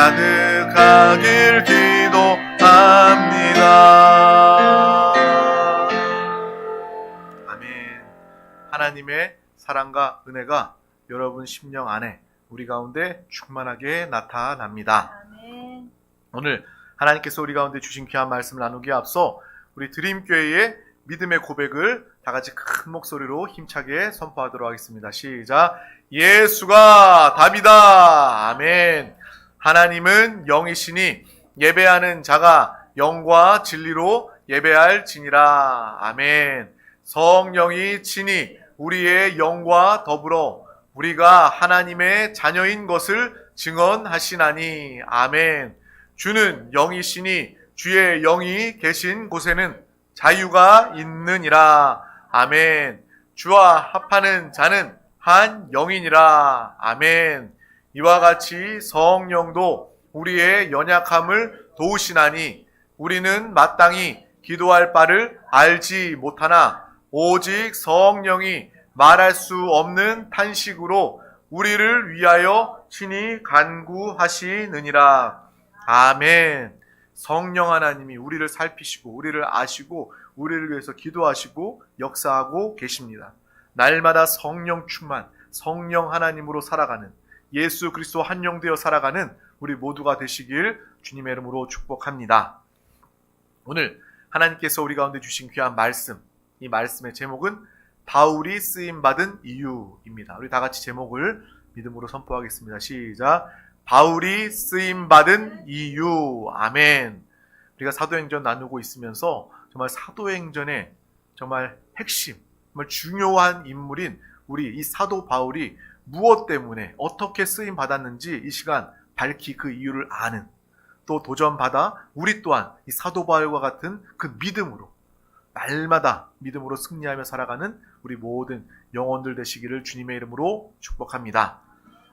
가득하길 기도합니다. 아멘. 하나님의 사랑과 은혜가 여러분 심령 안에 우리 가운데 충만하게 나타납니다. 아멘. 오늘 하나님께서 우리 가운데 주신 귀한 말씀을 나누기에 앞서 우리 드림교회의 믿음의 고백을 다 같이 큰 목소리로 힘차게 선포하도록 하겠습니다. 시작. 예수가 답이다. 아멘. 하나님은 영이시니 예배하는 자가 영과 진리로 예배할지니라. 아멘. 성령이 친히 우리의 영과 더불어 우리가 하나님의 자녀인 것을 증언하시나니. 아멘. 주는 영이시니 주의 영이 계신 곳에는 자유가 있느니라. 아멘. 주와 합하는 자는 한 영이니라. 아멘. 이와 같이 성령도 우리의 연약함을 도우시나니 우리는 마땅히 기도할 바를 알지 못하나 오직 성령이 말할 수 없는 탄식으로 우리를 위하여 친히 간구하시느니라. 아멘. 성령 하나님이 우리를 살피시고 우리를 아시고 우리를 위해서 기도하시고 역사하고 계십니다. 날마다 성령 충만, 성령 하나님으로 살아가는, 예수 그리스도 한 영 되어 살아가는 우리 모두가 되시길 주님의 이름으로 축복합니다. 오늘 하나님께서 우리 가운데 주신 귀한 말씀, 이 말씀의 제목은 바울이 쓰임받은 이유입니다. 우리 다 같이 제목을 믿음으로 선포하겠습니다. 시작. 바울이 쓰임받은 이유. 아멘. 우리가 사도행전 나누고 있으면서 정말 사도행전의 정말 핵심, 정말 중요한 인물인 우리 이 사도 바울이 무엇 때문에 어떻게 쓰임받았는지 이 시간 밝히 그 이유를 아는, 또 도전받아 우리 또한 이 사도 바울과 같은 그 믿음으로 날마다 믿음으로 승리하며 살아가는 우리 모든 영혼들 되시기를 주님의 이름으로 축복합니다.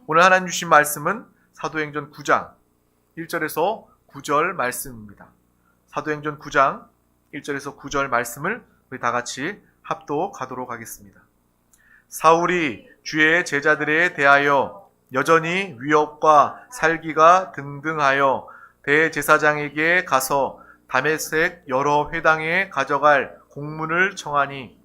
오늘 하나님 주신 말씀은 사도행전 9장 1절에서 9절 말씀입니다. 사도행전 9장 1절에서 9절 말씀을 우리 다 같이 합독하도록 하겠습니다. 사울이 주의 제자들에 대하여 여전히 위협과 살기가 등등하여 대제사장에게 가서 다메섹 여러 회당에 가져갈 공문을 청하니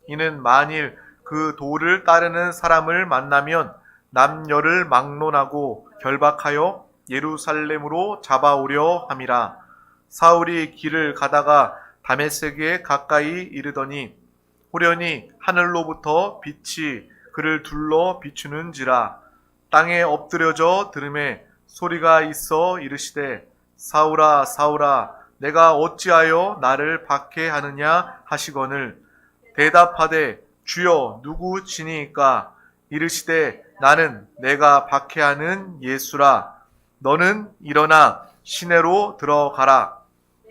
이는 만일 그 도를 따르는 사람을 만나면 남녀를 막론하고 결박하여 예루살렘으로 잡아오려 함이라. 사울이 길을 가다가 다메섹에 가까이 이르더니 호련히 하늘로부터 빛이 그를 둘러 비추는지라. 땅에 엎드려져 들음에 소리가 있어 이르시되 사울아 사울아 내가 어찌하여 나를 박해하느냐 하시거늘 대답하되 주여 누구시니까? 이르시되 나는 내가 박해하는 예수라. 너는 일어나 시내로 들어가라.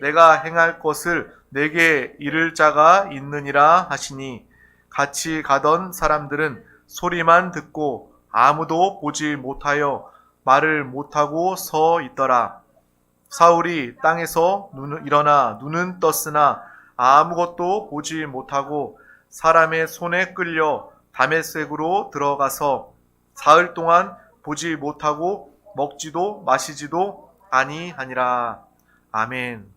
내가 행할 것을 내게 이를 자가 있느니라 하시니 같이 가던 사람들은 소리만 듣고 아무도 보지 못하여 말을 못하고 서 있더라. 사울이 땅에서 일어나 눈은 떴으나 아무것도 보지 못하고 사람의 손에 끌려 다메섹으로 들어가서 사흘 동안 보지 못하고 먹지도 마시지도 아니하니라. 아멘.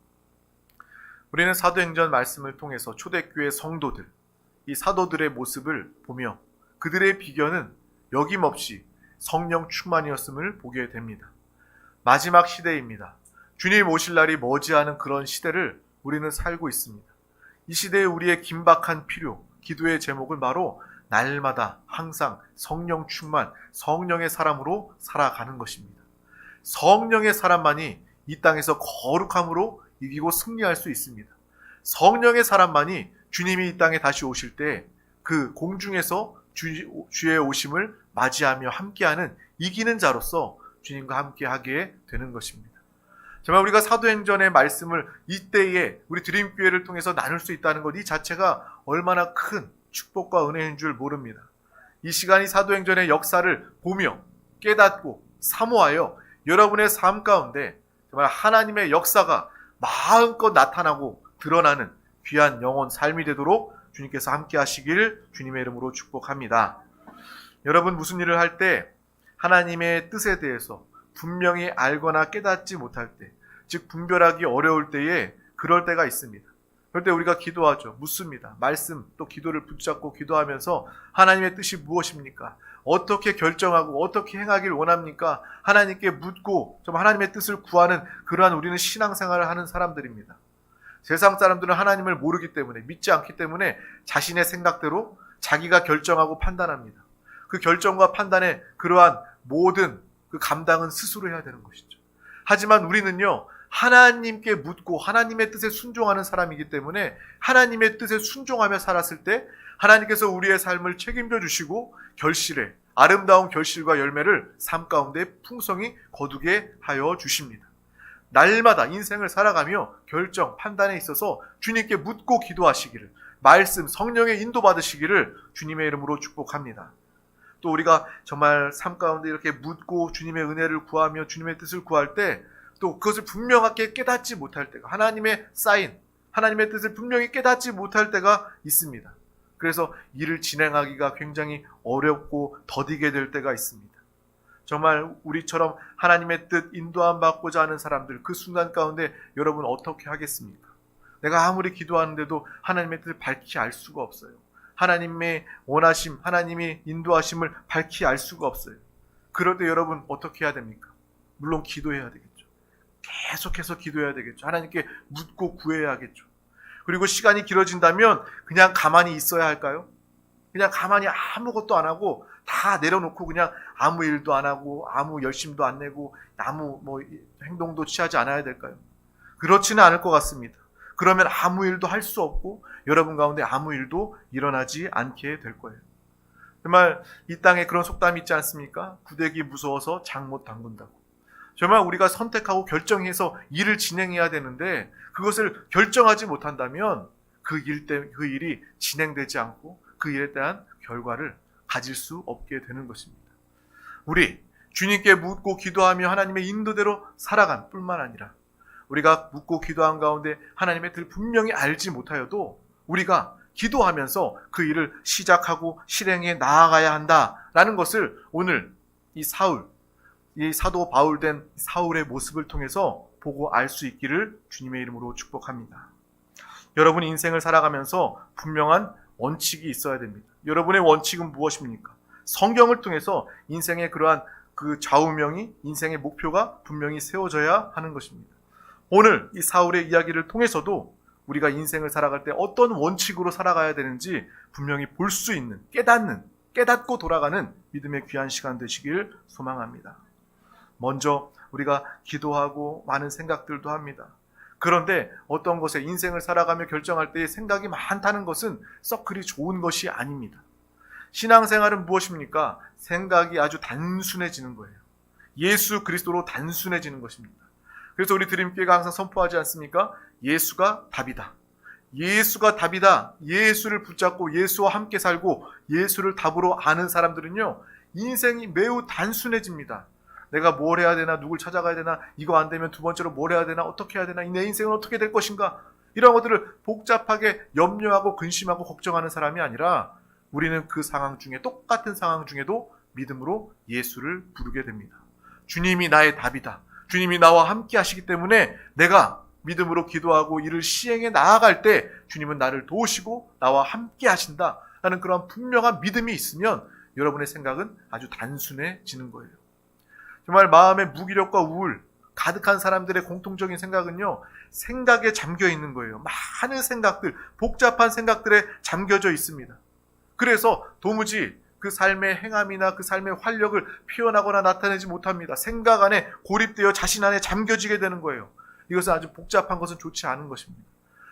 우리는 사도행전 말씀을 통해서 초대교회 성도들, 이 사도들의 모습을 보며 그들의 비결은 여김없이 성령 충만이었음을 보게 됩니다. 마지막 시대입니다. 주님 오실 날이 머지않은 그런 시대를 우리는 살고 있습니다. 이 시대에 우리의 긴박한 필요, 기도의 제목은 바로 날마다 항상 성령 충만, 성령의 사람으로 살아가는 것입니다. 성령의 사람만이 이 땅에서 거룩함으로 이기고 승리할 수 있습니다. 성령의 사람만이 주님이 이 땅에 다시 오실 때 그 공중에서 주의 오심을 맞이하며 함께하는 이기는 자로서 주님과 함께하게 되는 것입니다. 정말 우리가 사도행전의 말씀을 이때에 우리 드림교회를 통해서 나눌 수 있다는 것 이 자체가 얼마나 큰 축복과 은혜인 줄 모릅니다. 이 시간이 사도행전의 역사를 보며 깨닫고 사모하여 여러분의 삶 가운데 정말 하나님의 역사가 마음껏 나타나고 드러나는 귀한 영혼 삶이 되도록 주님께서 함께 하시길 주님의 이름으로 축복합니다. 여러분 무슨 일을 할 때 하나님의 뜻에 대해서 분명히 알거나 깨닫지 못할 때, 즉 분별하기 어려울 때에 그럴 때가 있습니다. 그럴 때 우리가 기도하죠. 묻습니다. 말씀 또 기도를 붙잡고 기도하면서 하나님의 뜻이 무엇입니까? 어떻게 결정하고 어떻게 행하길 원합니까? 하나님께 묻고 좀 하나님의 뜻을 구하는 그러한 우리는 신앙생활을 하는 사람들입니다. 세상 사람들은 하나님을 모르기 때문에, 믿지 않기 때문에 자신의 생각대로 자기가 결정하고 판단합니다. 그 결정과 판단의 그러한 모든 그 감당은 스스로 해야 되는 것이죠. 하지만 우리는요, 하나님께 묻고 하나님의 뜻에 순종하는 사람이기 때문에 하나님의 뜻에 순종하며 살았을 때 하나님께서 우리의 삶을 책임져 주시고 결실에, 아름다운 결실과 열매를 삶 가운데 풍성히 거두게 하여 주십니다. 날마다 인생을 살아가며 결정, 판단에 있어서 주님께 묻고 기도하시기를, 말씀, 성령의 인도받으시기를 주님의 이름으로 축복합니다. 또 우리가 정말 삶 가운데 이렇게 묻고 주님의 은혜를 구하며 주님의 뜻을 구할 때 또 그것을 분명하게 깨닫지 못할 때가, 하나님의 사인, 하나님의 뜻을 분명히 깨닫지 못할 때가 있습니다. 그래서 일을 진행하기가 굉장히 어렵고 더디게 될 때가 있습니다. 정말 우리처럼 하나님의 뜻 인도함 받고자 하는 사람들, 그 순간 가운데 여러분 어떻게 하겠습니까? 내가 아무리 기도하는데도 하나님의 뜻을 밝히 알 수가 없어요. 하나님의 원하심, 하나님의 인도하심을 밝히 알 수가 없어요. 그럴 때 여러분 어떻게 해야 됩니까? 물론 기도해야 되겠죠. 계속해서 기도해야 되겠죠. 하나님께 묻고 구해야겠죠. 그리고 시간이 길어진다면 그냥 가만히 있어야 할까요? 그냥 가만히 아무것도 안 하고 다 내려놓고 그냥 아무 일도 안 하고 아무 열심도 안 내고 아무 행동도 취하지 않아야 될까요? 그렇지는 않을 것 같습니다. 그러면 아무 일도 할 수 없고 여러분 가운데 아무 일도 일어나지 않게 될 거예요. 정말 이 땅에 그런 속담이 있지 않습니까? 구데기 무서워서 장 못 담근다고. 정말 우리가 선택하고 결정해서 일을 진행해야 되는데 그것을 결정하지 못한다면 그 일이 진행되지 않고 그 일에 대한 결과를 가질 수 없게 되는 것입니다. 우리 주님께 묻고 기도하며 하나님의 인도대로 살아간 뿐만 아니라 우리가 묻고 기도한 가운데 하나님의 뜻을 분명히 알지 못하여도 우리가 기도하면서 그 일을 시작하고 실행해 나아가야 한다라는 것을 오늘 이 사도 바울 된 사울의 모습을 통해서 보고 알 수 있기를 주님의 이름으로 축복합니다. 여러분 인생을 살아가면서 분명한 원칙이 있어야 됩니다. 여러분의 원칙은 무엇입니까? 성경을 통해서 인생의 그러한 그 좌우명이, 인생의 목표가 분명히 세워져야 하는 것입니다. 오늘 이 사울의 이야기를 통해서도 우리가 인생을 살아갈 때 어떤 원칙으로 살아가야 되는지 분명히 볼 수 있는, 깨닫고 돌아가는 믿음의 귀한 시간 되시길 소망합니다. 먼저 우리가 기도하고 많은 생각들도 합니다. 그런데 어떤 것에 인생을 살아가며 결정할 때의 생각이 많다는 것은 썩 그리 좋은 것이 아닙니다. 신앙생활은 무엇입니까? 생각이 아주 단순해지는 거예요. 예수 그리스도로 단순해지는 것입니다. 그래서 우리 드림교회가 항상 선포하지 않습니까? 예수가 답이다. 예수가 답이다. 예수를 붙잡고 예수와 함께 살고 예수를 답으로 아는 사람들은요, 인생이 매우 단순해집니다. 내가 뭘 해야 되나, 누굴 찾아가야 되나, 이거 안 되면 두 번째로 뭘 해야 되나, 어떻게 해야 되나, 내 인생은 어떻게 될 것인가, 이런 것들을 복잡하게 염려하고 근심하고 걱정하는 사람이 아니라 우리는 그 상황 중에, 똑같은 상황 중에도 믿음으로 예수를 부르게 됩니다. 주님이 나의 답이다. 주님이 나와 함께 하시기 때문에 내가 믿음으로 기도하고 이를 시행해 나아갈 때 주님은 나를 도우시고 나와 함께 하신다 라는 그런 분명한 믿음이 있으면 여러분의 생각은 아주 단순해지는 거예요. 정말 마음의 무기력과 우울 가득한 사람들의 공통적인 생각은요, 생각에 잠겨 있는 거예요. 많은 생각들, 복잡한 생각들에 잠겨져 있습니다. 그래서 도무지 그 삶의 행함이나 그 삶의 활력을 표현하거나 나타내지 못합니다. 생각 안에 고립되어 자신 안에 잠겨지게 되는 거예요. 이것은 아주 복잡한 것은 좋지 않은 것입니다.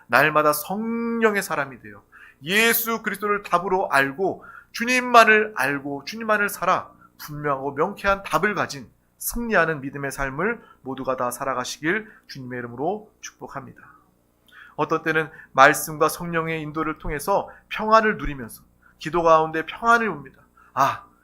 날마다 성령의 사람이 되어 예수 그리스도를 답으로 알고 주님만을 살아 분명하고 명쾌한 답을 가진 승리하는 믿음의 삶을 모두가 다 살아가시길 주님의 이름으로 축복합니다. 어떤 때는 말씀과 성령의 인도를 통해서 평안을 누리면서 기도 가운데 평안을 봅니다.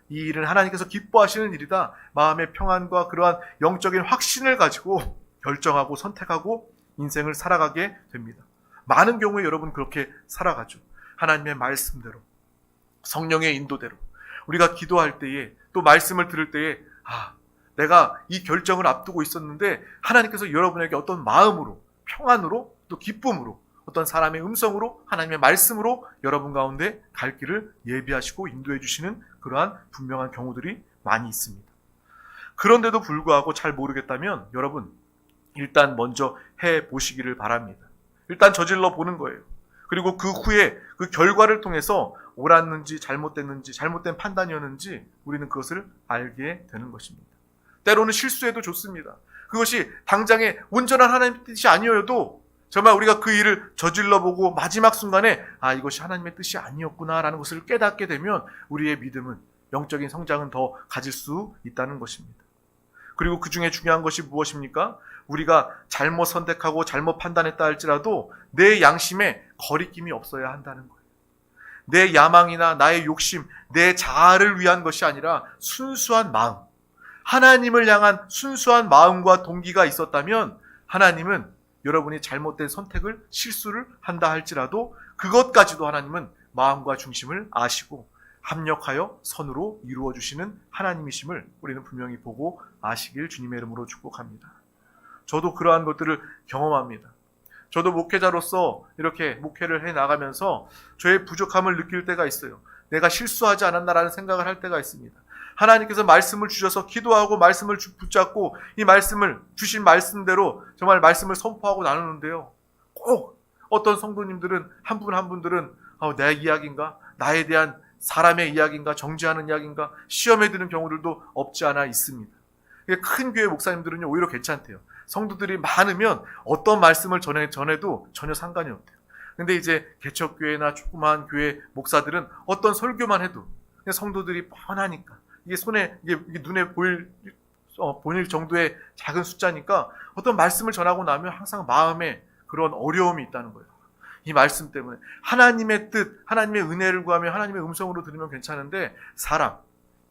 이 일은 하나님께서 기뻐하시는 일이다. 마음의 평안과 그러한 영적인 확신을 가지고 결정하고 선택하고 인생을 살아가게 됩니다. 많은 경우에 여러분 그렇게 살아가죠. 하나님의 말씀대로, 성령의 인도대로. 우리가 기도할 때에, 또 말씀을 들을 때에 내가 이 결정을 앞두고 있었는데 하나님께서 여러분에게 어떤 마음으로, 평안으로, 또 기쁨으로, 어떤 사람의 음성으로, 하나님의 말씀으로 여러분 가운데 갈 길을 예비하시고 인도해 주시는 그러한 분명한 경우들이 많이 있습니다. 그런데도 불구하고 잘 모르겠다면 여러분 일단 먼저 해보시기를 바랍니다. 일단 저질러 보는 거예요. 그리고 그 후에 그 결과를 통해서 옳았는지 잘못됐는지, 잘못된 판단이었는지 우리는 그것을 알게 되는 것입니다. 때로는 실수해도 좋습니다. 그것이 당장에 온전한 하나님의 뜻이 아니어도 정말 우리가 그 일을 저질러 보고 마지막 순간에 이것이 하나님의 뜻이 아니었구나라는 것을 깨닫게 되면 우리의 믿음은, 영적인 성장은 더 가질 수 있다는 것입니다. 그리고 그 중에 중요한 것이 무엇입니까? 우리가 잘못 선택하고 잘못 판단했다 할지라도 내 양심에 거리낌이 없어야 한다는 거예요. 내 야망이나 나의 욕심, 내 자아를 위한 것이 아니라 순수한 마음, 하나님을 향한 순수한 마음과 동기가 있었다면 하나님은 여러분이 잘못된 선택을, 실수를 한다 할지라도 그것까지도 하나님은 마음과 중심을 아시고 합력하여 선으로 이루어 주시는 하나님이심을 우리는 분명히 보고 아시길 주님의 이름으로 축복합니다. 저도 그러한 것들을 경험합니다. 저도 목회자로서 이렇게 목회를 해나가면서 저의 부족함을 느낄 때가 있어요. 내가 실수하지 않았나라는 생각을 할 때가 있습니다. 하나님께서 말씀을 주셔서 기도하고 말씀을 붙잡고 이 말씀을 주신 말씀대로 정말 말씀을 선포하고 나누는데요. 꼭 어떤 성도님들은 한 분 한 분들은 내 이야기인가? 나에 대한 사람의 이야기인가? 정죄하는 이야기인가? 시험에 드는 경우들도 없지 않아 있습니다. 큰 교회 목사님들은요 오히려 괜찮대요. 성도들이 많으면 어떤 말씀을 전해도 전혀 상관이 없대요. 근데 이제 개척교회나 조그마한 교회 목사들은 어떤 설교만 해도 성도들이 뻔하니까 이게 눈에 보일 정도의 작은 숫자니까 어떤 말씀을 전하고 나면 항상 마음에 그런 어려움이 있다는 거예요. 이 말씀 때문에 하나님의 뜻, 하나님의 은혜를 구하며 하나님의 음성으로 들으면 괜찮은데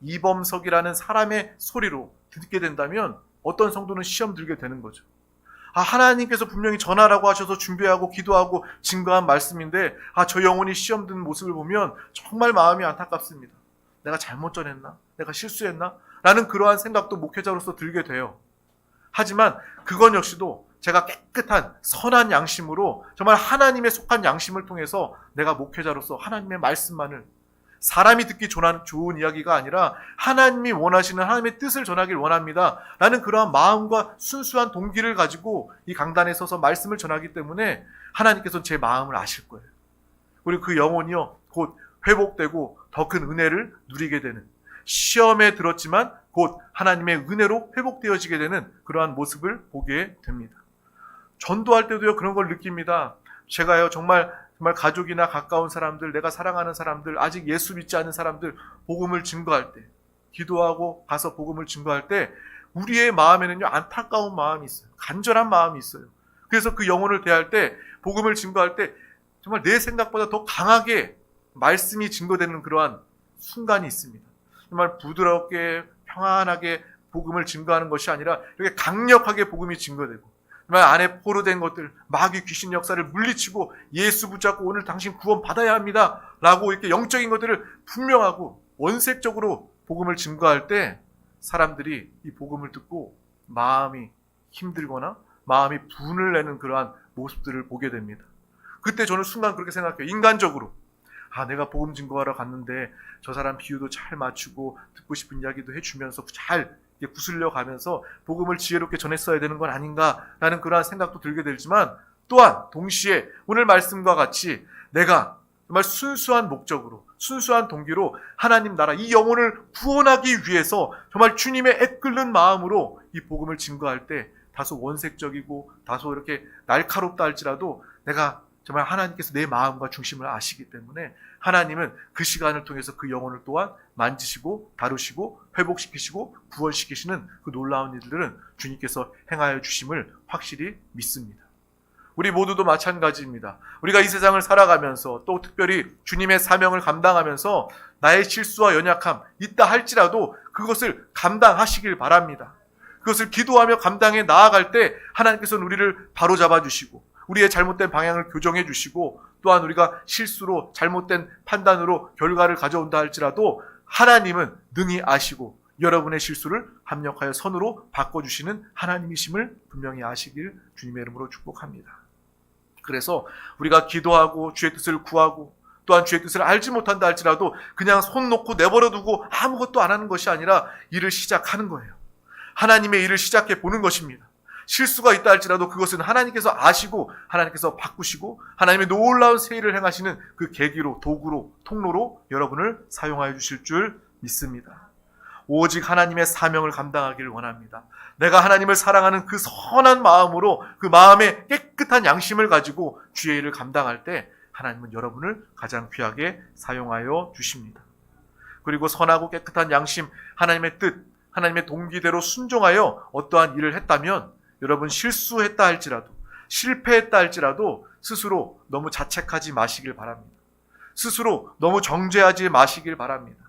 이범석이라는 사람의 소리로 듣게 된다면 어떤 성도는 시험 들게 되는 거죠. 하나님께서 분명히 전하라고 하셔서 준비하고 기도하고 증거한 말씀인데 저 영혼이 시험 든 모습을 보면 정말 마음이 안타깝습니다. 내가 잘못 전했나? 내가 실수했나? 라는 그러한 생각도 목회자로서 들게 돼요. 하지만 그건 역시도 제가 깨끗한 선한 양심으로 정말 하나님의 속한 양심을 통해서 내가 목회자로서 하나님의 말씀만을 사람이 듣기 좋은 이야기가 아니라 하나님이 원하시는 하나님의 뜻을 전하길 원합니다 라는 그러한 마음과 순수한 동기를 가지고 이 강단에 서서 말씀을 전하기 때문에 하나님께서는 제 마음을 아실 거예요. 그리고 그 영혼이요 곧 회복되고 더 큰 은혜를 누리게 되는, 시험에 들었지만 곧 하나님의 은혜로 회복되어지게 되는 그러한 모습을 보게 됩니다. 전도할 때도요 그런 걸 느낍니다. 제가요 정말 가족이나 가까운 사람들, 내가 사랑하는 사람들, 아직 예수 믿지 않은 사람들 복음을 증거할 때, 기도하고 가서 복음을 증거할 때 우리의 마음에는요 안타까운 마음이 있어요. 간절한 마음이 있어요. 그래서 그 영혼을 대할 때, 복음을 증거할 때 정말 내 생각보다 더 강하게 말씀이 증거되는 그러한 순간이 있습니다. 정말 부드럽게 평안하게 복음을 증거하는 것이 아니라 이렇게 강력하게 복음이 증거되고 정말 안에 포로된 것들, 마귀 귀신 역사를 물리치고 예수 붙잡고 오늘 당신 구원 받아야 합니다 라고 이렇게 영적인 것들을 분명하고 원색적으로 복음을 증거할 때 사람들이 이 복음을 듣고 마음이 힘들거나 마음이 분을 내는 그러한 모습들을 보게 됩니다. 그때 저는 순간 그렇게 생각해요. 인간적으로 내가 복음 증거하러 갔는데 저 사람 비유도 잘 맞추고 듣고 싶은 이야기도 해주면서 잘 구슬려 가면서 복음을 지혜롭게 전했어야 되는 건 아닌가라는 그러한 생각도 들게 되지만 또한 동시에 오늘 말씀과 같이 내가 정말 순수한 목적으로, 순수한 동기로 하나님 나라 이 영혼을 구원하기 위해서 정말 주님의 애끓는 마음으로 이 복음을 증거할 때 다소 원색적이고 다소 이렇게 날카롭다 할지라도 내가 정말 하나님께서 내 마음과 중심을 아시기 때문에 하나님은 그 시간을 통해서 그 영혼을 또한 만지시고 다루시고 회복시키시고 구원시키시는 그 놀라운 일들은 주님께서 행하여 주심을 확실히 믿습니다. 우리 모두도 마찬가지입니다. 우리가 이 세상을 살아가면서 또 특별히 주님의 사명을 감당하면서 나의 실수와 연약함 있다 할지라도 그것을 감당하시길 바랍니다. 그것을 기도하며 감당해 나아갈 때 하나님께서는 우리를 바로잡아 주시고 우리의 잘못된 방향을 교정해 주시고 또한 우리가 실수로 잘못된 판단으로 결과를 가져온다 할지라도 하나님은 능히 아시고 여러분의 실수를 합력하여 선으로 바꿔주시는 하나님이심을 분명히 아시길 주님의 이름으로 축복합니다. 그래서 우리가 기도하고 주의 뜻을 구하고 또한 주의 뜻을 알지 못한다 할지라도 그냥 손 놓고 내버려 두고 아무것도 안 하는 것이 아니라 일을 시작하는 거예요. 하나님의 일을 시작해 보는 것입니다. 실수가 있다 할지라도 그것은 하나님께서 아시고 하나님께서 바꾸시고 하나님의 놀라운 새 일을 행하시는 그 계기로, 도구로, 통로로 여러분을 사용하여 주실 줄 믿습니다. 오직 하나님의 사명을 감당하기를 원합니다. 내가 하나님을 사랑하는 그 선한 마음으로 그 마음의 깨끗한 양심을 가지고 주의 일을 감당할 때 하나님은 여러분을 가장 귀하게 사용하여 주십니다. 그리고 선하고 깨끗한 양심, 하나님의 뜻, 하나님의 동기대로 순종하여 어떠한 일을 했다면 여러분 실수했다 할지라도 실패했다 할지라도 스스로 너무 자책하지 마시길 바랍니다. 스스로 너무 정죄하지 마시길 바랍니다.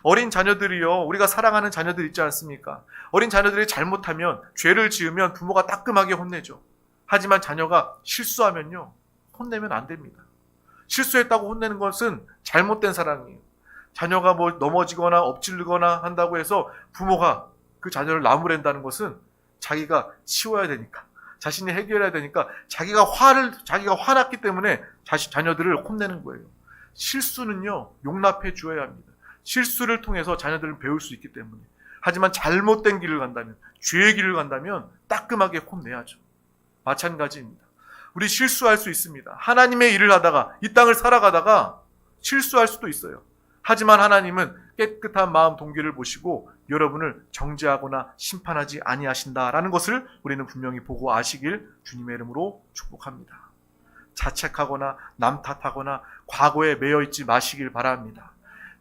어린 자녀들이요, 우리가 사랑하는 자녀들 있지 않습니까? 어린 자녀들이 잘못하면, 죄를 지으면 부모가 따끔하게 혼내죠. 하지만 자녀가 실수하면요, 혼내면 안 됩니다. 실수했다고 혼내는 것은 잘못된 사랑이에요. 자녀가 뭐 넘어지거나 엎질르거나 한다고 해서 부모가 그 자녀를 나무랜다는 것은 자기가 치워야 되니까, 자신이 해결해야 되니까 자기가 화났기 때문에 자녀들을 혼내는 거예요. 실수는요, 용납해 주어야 합니다. 실수를 통해서 자녀들은 배울 수 있기 때문에. 하지만 잘못된 길을 간다면, 죄의 길을 간다면 따끔하게 혼내야죠. 마찬가지입니다. 우리 실수할 수 있습니다. 하나님의 일을 하다가, 이 땅을 살아가다가 실수할 수도 있어요. 하지만 하나님은 깨끗한 마음 동기를 보시고 여러분을 정죄하거나 심판하지 아니하신다라는 것을 우리는 분명히 보고 아시길 주님의 이름으로 축복합니다. 자책하거나 남 탓하거나 과거에 매여 있지 마시길 바랍니다.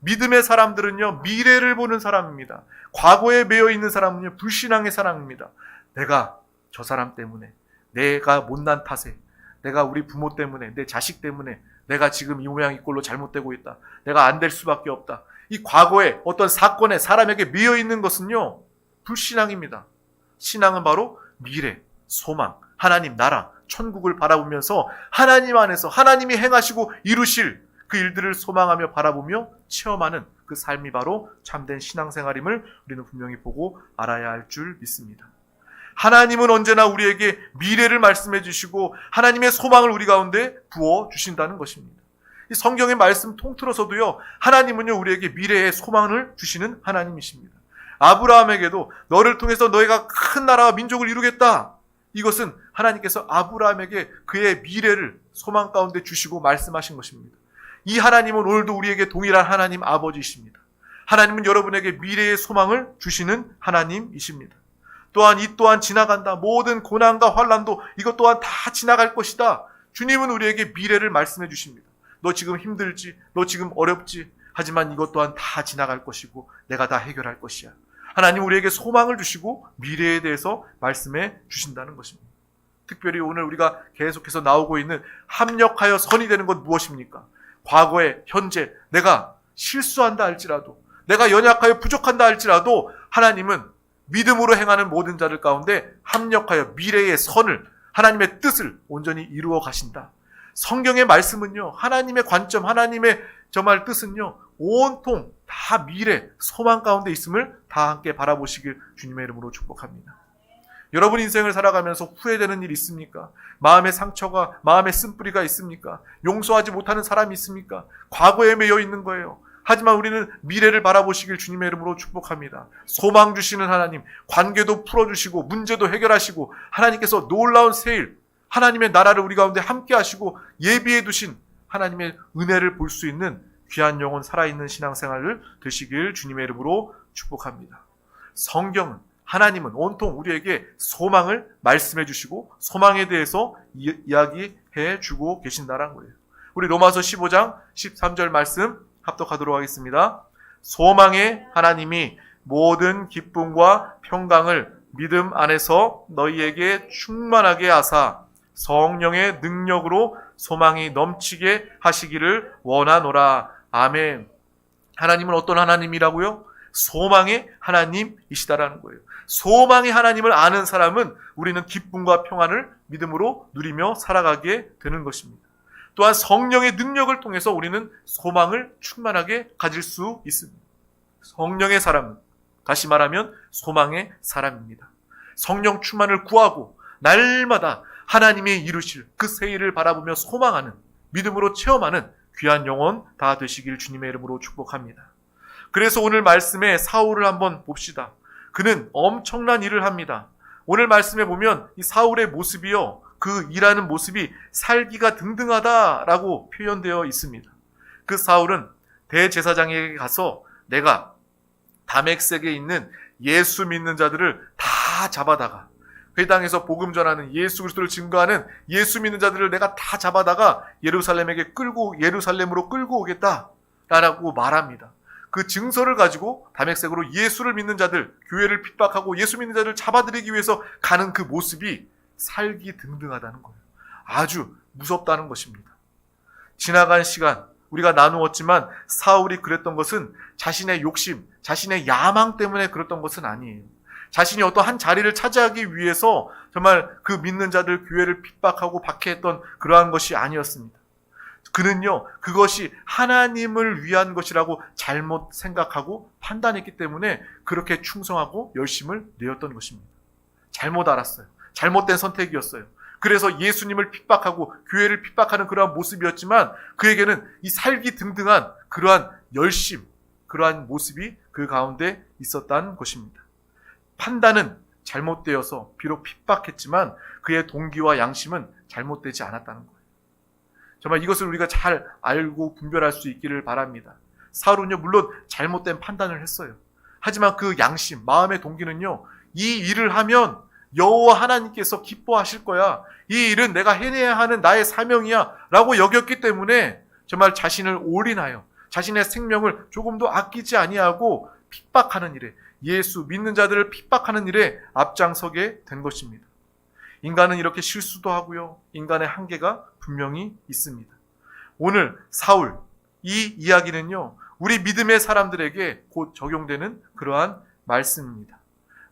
믿음의 사람들은요, 미래를 보는 사람입니다. 과거에 매여 있는 사람은요, 불신앙의 사람입니다. 내가 저 사람 때문에, 내가 못난 탓에, 내가 우리 부모 때문에, 내 자식 때문에 내가 지금 이 모양 이 꼴로 잘못되고 있다. 내가 안 될 수밖에 없다. 이 과거에 어떤 사건에 사람에게 매여 있는 것은요, 불신앙입니다. 신앙은 바로 미래, 소망, 하나님 나라, 천국을 바라보면서 하나님 안에서 하나님이 행하시고 이루실 그 일들을 소망하며 바라보며 체험하는 그 삶이 바로 참된 신앙생활임을 우리는 분명히 보고 알아야 할 줄 믿습니다. 하나님은 언제나 우리에게 미래를 말씀해 주시고 하나님의 소망을 우리 가운데 부어 주신다는 것입니다. 이 성경의 말씀 통틀어서도요, 하나님은요, 우리에게 미래의 소망을 주시는 하나님이십니다. 아브라함에게도 너를 통해서 너희가 큰 나라와 민족을 이루겠다. 이것은 하나님께서 아브라함에게 그의 미래를 소망 가운데 주시고 말씀하신 것입니다. 이 하나님은 오늘도 우리에게 동일한 하나님 아버지이십니다. 하나님은 여러분에게 미래의 소망을 주시는 하나님이십니다. 또한 이 또한 지나간다. 모든 고난과 환난도 이것 또한 다 지나갈 것이다. 주님은 우리에게 미래를 말씀해 주십니다. 너 지금 힘들지, 너 지금 어렵지, 하지만 이것 또한 다 지나갈 것이고 내가 다 해결할 것이야. 하나님 우리에게 소망을 주시고 미래에 대해서 말씀해 주신다는 것입니다. 특별히 오늘 우리가 계속해서 나오고 있는 합력하여 선이 되는 것 무엇입니까? 과거에, 현재 내가 실수한다 할지라도, 내가 연약하여 부족한다 할지라도 하나님은 믿음으로 행하는 모든 자들 가운데 합력하여 미래의 선을, 하나님의 뜻을 온전히 이루어 가신다. 성경의 말씀은요, 하나님의 관점, 하나님의 정말 뜻은요, 온통 다 미래, 소망 가운데 있음을 다 함께 바라보시길 주님의 이름으로 축복합니다. 여러분 인생을 살아가면서 후회되는 일 있습니까? 마음의 상처가, 마음의 쓴뿌리가 있습니까? 용서하지 못하는 사람이 있습니까? 과거에 매여 있는 거예요. 하지만 우리는 미래를 바라보시길 주님의 이름으로 축복합니다. 소망 주시는 하나님, 관계도 풀어주시고 문제도 해결하시고 하나님께서 놀라운 새일, 하나님의 나라를 우리 가운데 함께 하시고 예비해 두신 하나님의 은혜를 볼 수 있는 귀한 영혼 살아있는 신앙생활을 되시길 주님의 이름으로 축복합니다. 성경은, 하나님은 온통 우리에게 소망을 말씀해 주시고 소망에 대해서 이야기해 주고 계신다는 거예요. 우리 로마서 15장 13절 말씀 합독하도록 하겠습니다. 소망의 하나님이 모든 기쁨과 평강을 믿음 안에서 너희에게 충만하게 하사 성령의 능력으로 소망이 넘치게 하시기를 원하노라. 아멘. 하나님은 어떤 하나님이라고요? 소망의 하나님이시다라는 거예요. 소망의 하나님을 아는 사람은 우리는 기쁨과 평안을 믿음으로 누리며 살아가게 되는 것입니다. 또한 성령의 능력을 통해서 우리는 소망을 충만하게 가질 수 있습니다. 성령의 사람은 다시 말하면 소망의 사람입니다. 성령 충만을 구하고 날마다 하나님의 이루실 그 새 일을 바라보며 소망하는, 믿음으로 체험하는 귀한 영혼 다 되시길 주님의 이름으로 축복합니다. 그래서 오늘 말씀에 사울을 한번 봅시다. 그는 엄청난 일을 합니다. 오늘 말씀에 보면 이 사울의 모습이요, 그 일하는 모습이 살기가 등등하다라고 표현되어 있습니다. 그 사울은 대제사장에게 가서 내가 다메섹에 있는 예수 믿는 자들을 다 잡아다가, 회당에서 복음 전하는 예수 그리스도를 증거하는 예수 믿는 자들을 내가 다 잡아다가 예루살렘으로 끌고 오겠다라고 말합니다. 그 증서를 가지고 다메섹으로 예수를 믿는 자들, 교회를 핍박하고 예수 믿는 자들을 잡아들이기 위해서 가는 그 모습이 살기 등등하다는 거예요. 아주 무섭다는 것입니다. 지나간 시간 우리가 나누었지만 사울이 그랬던 것은 자신의 욕심, 자신의 야망 때문에 그랬던 것은 아니에요. 자신이 어떤 한 자리를 차지하기 위해서 정말 그 믿는 자들 교회를 핍박하고 박해했던 그러한 것이 아니었습니다. 그는요, 그것이 하나님을 위한 것이라고 잘못 생각하고 판단했기 때문에 그렇게 충성하고 열심을 내었던 것입니다. 잘못 알았어요. 잘못된 선택이었어요. 그래서 예수님을 핍박하고 교회를 핍박하는 그러한 모습이었지만 그에게는 이 살기 등등한 그러한 열심, 그러한 모습이 그 가운데 있었다는 것입니다. 판단은 잘못되어서 비록 핍박했지만 그의 동기와 양심은 잘못되지 않았다는 거예요. 정말 이것을 우리가 잘 알고 분별할 수 있기를 바랍니다. 사울은요, 물론 잘못된 판단을 했어요. 하지만 그 양심, 마음의 동기는요, 이 일을 하면 여호와 하나님께서 기뻐하실 거야. 이 일은 내가 해내야 하는 나의 사명이야 라고 여겼기 때문에 정말 자신을 올인하여 자신의 생명을 조금도 아끼지 아니하고 핍박하는 일에, 예수 믿는 자들을 핍박하는 일에 앞장서게 된 것입니다. 인간은 이렇게 실수도 하고요, 인간의 한계가 분명히 있습니다. 오늘 사울, 이 이야기는요, 우리 믿음의 사람들에게 곧 적용되는 그러한 말씀입니다.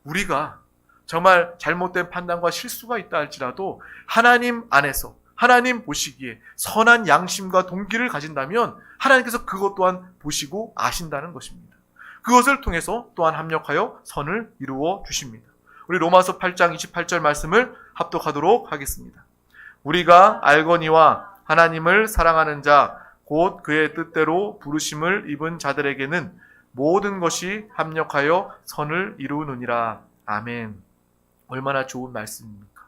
우리가 정말 잘못된 판단과 실수가 있다 할지라도 하나님 안에서 하나님 보시기에 선한 양심과 동기를 가진다면 하나님께서 그것 또한 보시고 아신다는 것입니다. 그것을 통해서 또한 합력하여 선을 이루어 주십니다. 우리 로마서 8장 28절 말씀을 합독하도록 하겠습니다. 우리가 알거니와 하나님을 사랑하는 자 곧 그의 뜻대로 부르심을 입은 자들에게는 모든 것이 합력하여 선을 이루느니라. 아멘. 얼마나 좋은 말씀입니까?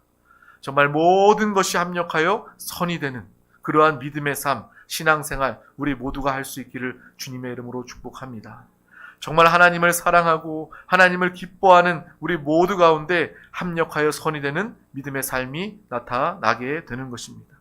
정말 모든 것이 합력하여 선이 되는 그러한 믿음의 삶, 신앙생활 우리 모두가 할 수 있기를 주님의 이름으로 축복합니다. 정말 하나님을 사랑하고 하나님을 기뻐하는 우리 모두 가운데 합력하여 선이 되는 믿음의 삶이 나타나게 되는 것입니다.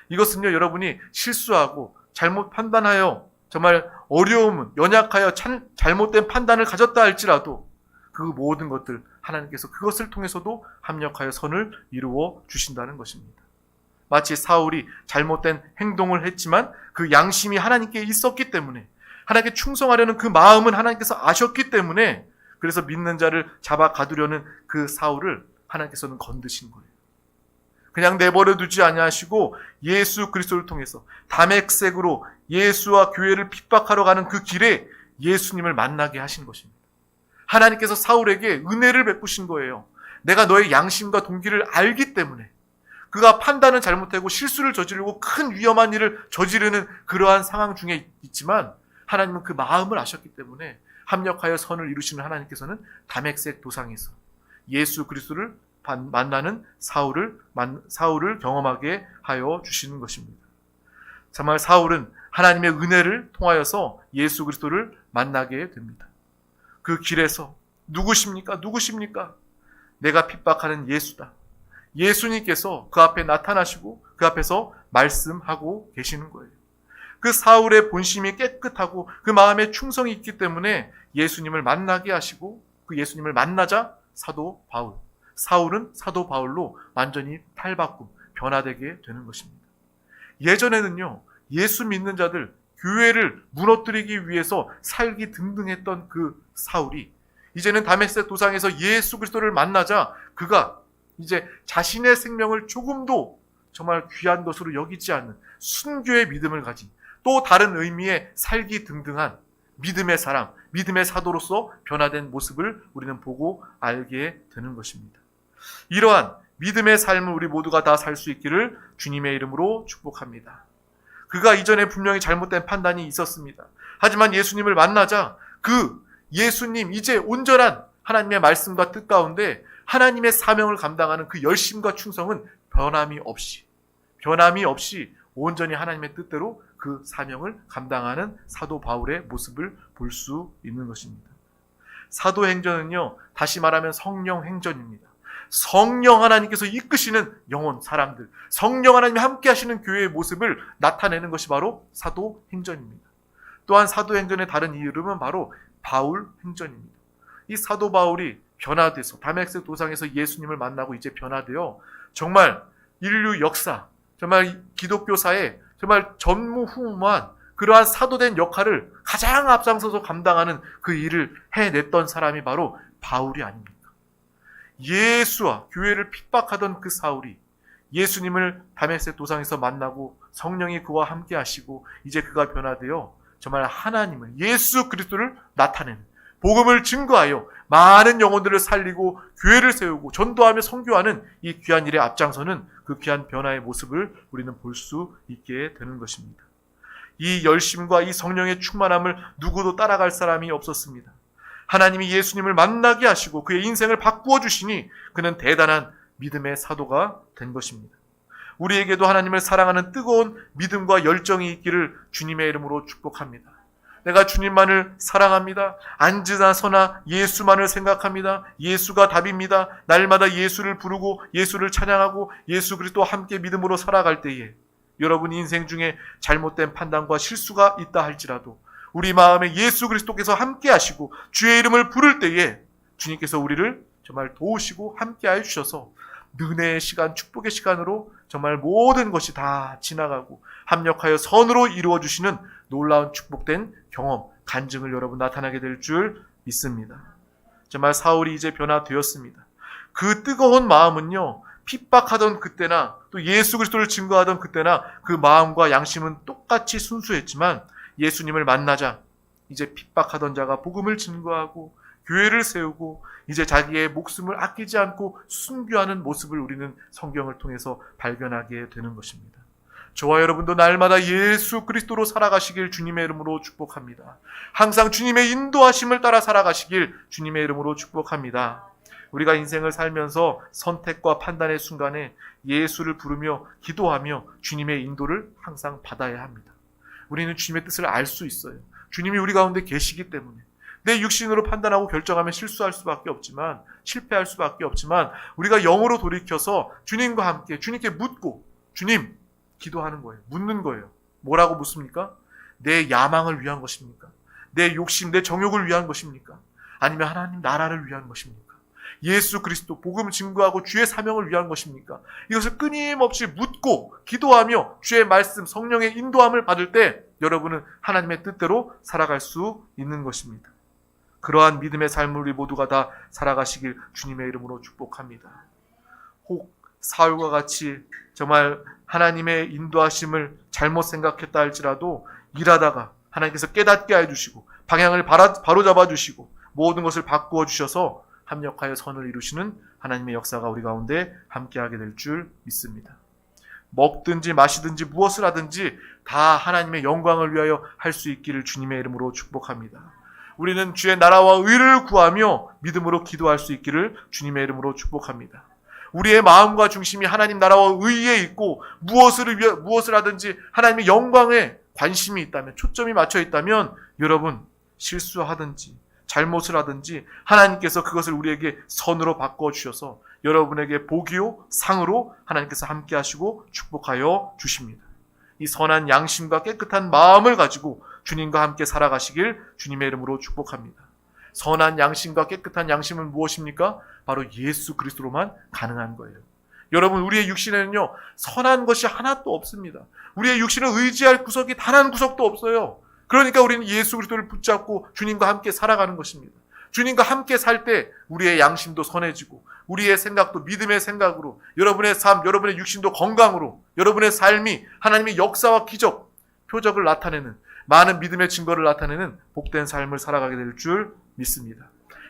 이것은요, 여러분이 실수하고 잘못 판단하여 정말 어려움은 연약하여 잘못된 판단을 가졌다 할지라도 그 모든 것들 하나님께서 그것을 통해서도 합력하여 선을 이루어 주신다는 것입니다. 마치 사울이 잘못된 행동을 했지만 그 양심이 하나님께 있었기 때문에, 하나님께 충성하려는 그 마음은 하나님께서 아셨기 때문에, 그래서 믿는 자를 잡아 가두려는 그 사울을 하나님께서는 건드신 거예요. 그냥 내버려 두지 아니하시고 예수 그리스도를 통해서 다메섹으로 예수와 교회를 핍박하러 가는 그 길에 예수님을 만나게 하신 것입니다. 하나님께서 사울에게 은혜를 베푸신 거예요. 내가 너의 양심과 동기를 알기 때문에, 그가 판단은 잘못하고 실수를 저지르고 큰 위험한 일을 저지르는 그러한 상황 중에 있지만 하나님은 그 마음을 아셨기 때문에 합력하여 선을 이루시는 하나님께서는 다메섹 도상에서 예수 그리스도를 만나는 사울을 경험하게 하여 주시는 것입니다. 정말 사울은 하나님의 은혜를 통하여서 예수 그리스도를 만나게 됩니다. 그 길에서 누구십니까? 내가 핍박하는 예수다. 예수님께서 그 앞에 나타나시고 그 앞에서 말씀하고 계시는 거예요. 그 사울의 본심이 깨끗하고 그 마음에 충성이 있기 때문에 예수님을 만나게 하시고, 그 예수님을 만나자 사울은 사도 바울로 완전히 탈바꿈, 변화되게 되는 것입니다. 예전에는요, 예수 믿는 자들, 교회를 무너뜨리기 위해서 살기 등등했던 그 사울이 이제는 다메섹 도상에서 예수 그리스도를 만나자 그가 이제 자신의 생명을 조금도 정말 귀한 것으로 여기지 않는 순교의 믿음을 가진, 또 다른 의미의 살기 등등한 믿음의 사람, 믿음의 사도로서 변화된 모습을 우리는 보고 알게 되는 것입니다. 이러한 믿음의 삶을 우리 모두가 다 살 수 있기를 주님의 이름으로 축복합니다. 그가 이전에 분명히 잘못된 판단이 있었습니다. 하지만 예수님을 만나자 그 예수님 이제 온전한 하나님의 말씀과 뜻 가운데 하나님의 사명을 감당하는 그 열심과 충성은 변함이 없이 온전히 하나님의 뜻대로 그 사명을 감당하는 사도 바울의 모습을 볼 수 있는 것입니다. 사도행전은요, 다시 말하면 성령 행전입니다. 성령 하나님께서 이끄시는 영혼, 사람들, 성령 하나님이 함께 하시는 교회의 모습을 나타내는 것이 바로 사도행전입니다. 또한 사도행전의 다른 이름은 바로 바울행전입니다. 이 사도 바울이 변화돼서 다메섹 도상에서 예수님을 만나고 이제 변화되어 정말 인류 역사, 정말 기독교사의 정말 전무후무한 그러한 사도된 역할을 가장 앞장서서 감당하는 그 일을 해냈던 사람이 바로 바울이 아닙니까? 예수와 교회를 핍박하던 그 사울이 예수님을 다메섹 도상에서 만나고 성령이 그와 함께 하시고 이제 그가 변화되어 정말 하나님을, 예수 그리스도를 나타내는, 복음을 증거하여 많은 영혼들을 살리고 교회를 세우고 전도하며 선교하는 이 귀한 일에 앞장서는 그 귀한 변화의 모습을 우리는 볼 수 있게 되는 것입니다. 이 열심과 이 성령의 충만함을 누구도 따라갈 사람이 없었습니다. 하나님이 예수님을 만나게 하시고 그의 인생을 바꾸어 주시니 그는 대단한 믿음의 사도가 된 것입니다. 우리에게도 하나님을 사랑하는 뜨거운 믿음과 열정이 있기를 주님의 이름으로 축복합니다. 내가 주님만을 사랑합니다. 앉으나 서나 예수만을 생각합니다. 예수가 답입니다. 날마다 예수를 부르고 예수를 찬양하고 예수 그리스도와 함께 믿음으로 살아갈 때에 여러분 인생 중에 잘못된 판단과 실수가 있다 할지라도 우리 마음에 예수 그리스도께서 함께 하시고 주의 이름을 부를 때에 주님께서 우리를 정말 도우시고 함께 하여 주셔서 은혜의 시간, 축복의 시간으로 정말 모든 것이 다 지나가고 합력하여 선으로 이루어 주시는 놀라운 축복된 경험, 간증을 여러분 나타나게 될 줄 믿습니다. 정말 사울이 이제 변화되었습니다. 그 뜨거운 마음은요, 핍박하던 그때나 또 예수 그리스도를 증거하던 그때나 그 마음과 양심은 똑같이 순수했지만 예수님을 만나자 이제 핍박하던 자가 복음을 증거하고 교회를 세우고 이제 자기의 목숨을 아끼지 않고 순교하는 모습을 우리는 성경을 통해서 발견하게 되는 것입니다. 저와 여러분도 날마다 예수 그리스도로 살아가시길 주님의 이름으로 축복합니다. 항상 주님의 인도하심을 따라 살아가시길 주님의 이름으로 축복합니다. 우리가 인생을 살면서 선택과 판단의 순간에 예수를 부르며 기도하며 주님의 인도를 항상 받아야 합니다. 우리는 주님의 뜻을 알 수 있어요. 주님이 우리 가운데 계시기 때문에. 내 육신으로 판단하고 결정하면 실수할 수밖에 없지만, 실패할 수밖에 없지만 우리가 영으로 돌이켜서 주님과 함께 주님께 묻고 주님 기도하는 거예요. 묻는 거예요. 뭐라고 묻습니까? 내 야망을 위한 것입니까? 내 욕심, 내 정욕을 위한 것입니까? 아니면 하나님 나라를 위한 것입니까? 예수 그리스도 복음을 증거하고 주의 사명을 위한 것입니까? 이것을 끊임없이 묻고 기도하며 주의 말씀, 성령의 인도함을 받을 때 여러분은 하나님의 뜻대로 살아갈 수 있는 것입니다. 그러한 믿음의 삶을 우리 모두가 다 살아가시길 주님의 이름으로 축복합니다. 혹 사울과 같이 정말 하나님의 인도하심을 잘못 생각했다 할지라도 일하다가 하나님께서 깨닫게 해주시고 방향을 바로잡아 주시고 모든 것을 바꾸어 주셔서 합력하여 선을 이루시는 하나님의 역사가 우리 가운데 함께하게 될 줄 믿습니다. 먹든지 마시든지 무엇을 하든지 다 하나님의 영광을 위하여 할 수 있기를 주님의 이름으로 축복합니다. 우리는 주의 나라와 의를 구하며 믿음으로 기도할 수 있기를 주님의 이름으로 축복합니다. 우리의 마음과 중심이 하나님 나라와 의에 있고 무엇을 하든지 하나님의 영광에 관심이 있다면, 초점이 맞춰 있다면 여러분 실수하든지 잘못을 하든지 하나님께서 그것을 우리에게 선으로 바꿔주셔서 여러분에게 복이요 상으로 하나님께서 함께 하시고 축복하여 주십니다. 이 선한 양심과 깨끗한 마음을 가지고 주님과 함께 살아가시길 주님의 이름으로 축복합니다. 선한 양심과 깨끗한 양심은 무엇입니까? 바로 예수 그리스도로만 가능한 거예요. 여러분 우리의 육신에는요 선한 것이 하나도 없습니다. 우리의 육신을 의지할 구석이 단 한 구석도 없어요. 그러니까 우리는 예수 그리스도를 붙잡고 주님과 함께 살아가는 것입니다. 주님과 함께 살 때 우리의 양심도 선해지고 우리의 생각도 믿음의 생각으로, 여러분의 삶, 여러분의 육신도 건강으로, 여러분의 삶이 하나님의 역사와 기적, 표적을 나타내는 많은 믿음의 증거를 나타내는 복된 삶을 살아가게 될 줄 믿습니다.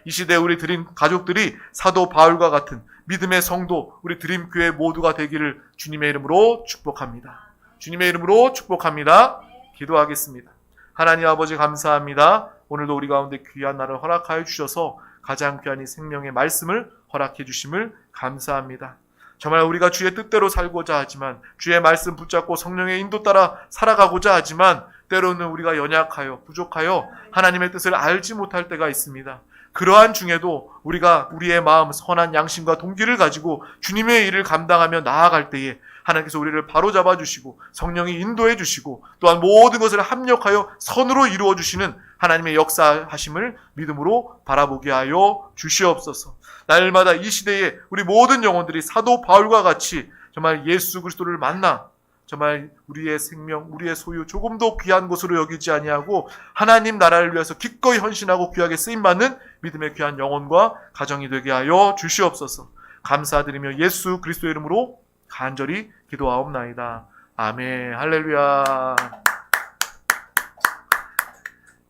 이 시대에 우리 드림 가족들이 사도 바울과 같은 믿음의 성도, 우리 드림교회 모두가 되기를 주님의 이름으로 축복합니다. 주님의 이름으로 축복합니다. 기도하겠습니다. 하나님 아버지 감사합니다. 오늘도 우리 가운데 귀한 날을 허락하여 주셔서 가장 귀한 이 생명의 말씀을 허락해 주심을 감사합니다. 정말 우리가 주의 뜻대로 살고자 하지만, 주의 말씀 붙잡고 성령의 인도 따라 살아가고자 하지만 때로는 우리가 연약하여 부족하여 하나님의 뜻을 알지 못할 때가 있습니다. 그러한 중에도 우리가 우리의 마음, 선한 양심과 동기를 가지고 주님의 일을 감당하며 나아갈 때에 하나님께서 우리를 바로잡아 주시고 성령이 인도해 주시고 또한 모든 것을 합력하여 선으로 이루어 주시는 하나님의 역사하심을 믿음으로 바라보게 하여 주시옵소서. 날마다 이 시대에 우리 모든 영혼들이 사도 바울과 같이 정말 예수 그리스도를 만나 정말 우리의 생명, 우리의 소유 조금도 귀한 것으로 여기지 아니하고 하나님 나라를 위해서 기꺼이 헌신하고 귀하게 쓰임받는 믿음의 귀한 영혼과 가정이 되게 하여 주시옵소서. 감사드리며 예수 그리스도의 이름으로 간절히 기도하옵나이다. 아멘. 할렐루야.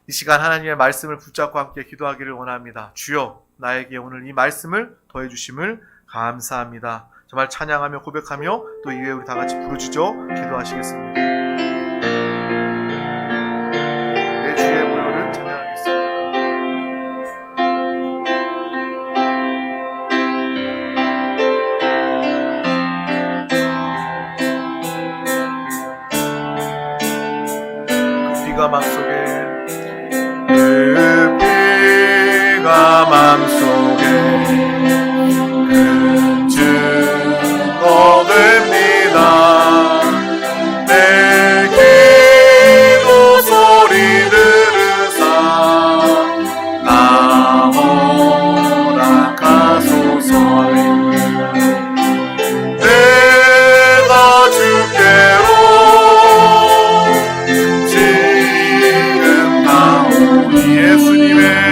이 시간 하나님의 말씀을 붙잡고 함께 기도하기를 원합니다. 주여, 나에게 오늘 이 말씀을 더해 주심을 감사합니다. 정말 찬양하며 고백하며 또 이후에 우리 다 같이 부르짖어 기도하시겠습니다. 내 주의 모여를 찬양하겠습니다. 그 비가 맘속에 그 비가 맘속에 됩니다. 내 기도 소리 들으사 나 허락하소서. 내가 주께로 지금 나오니 예수님의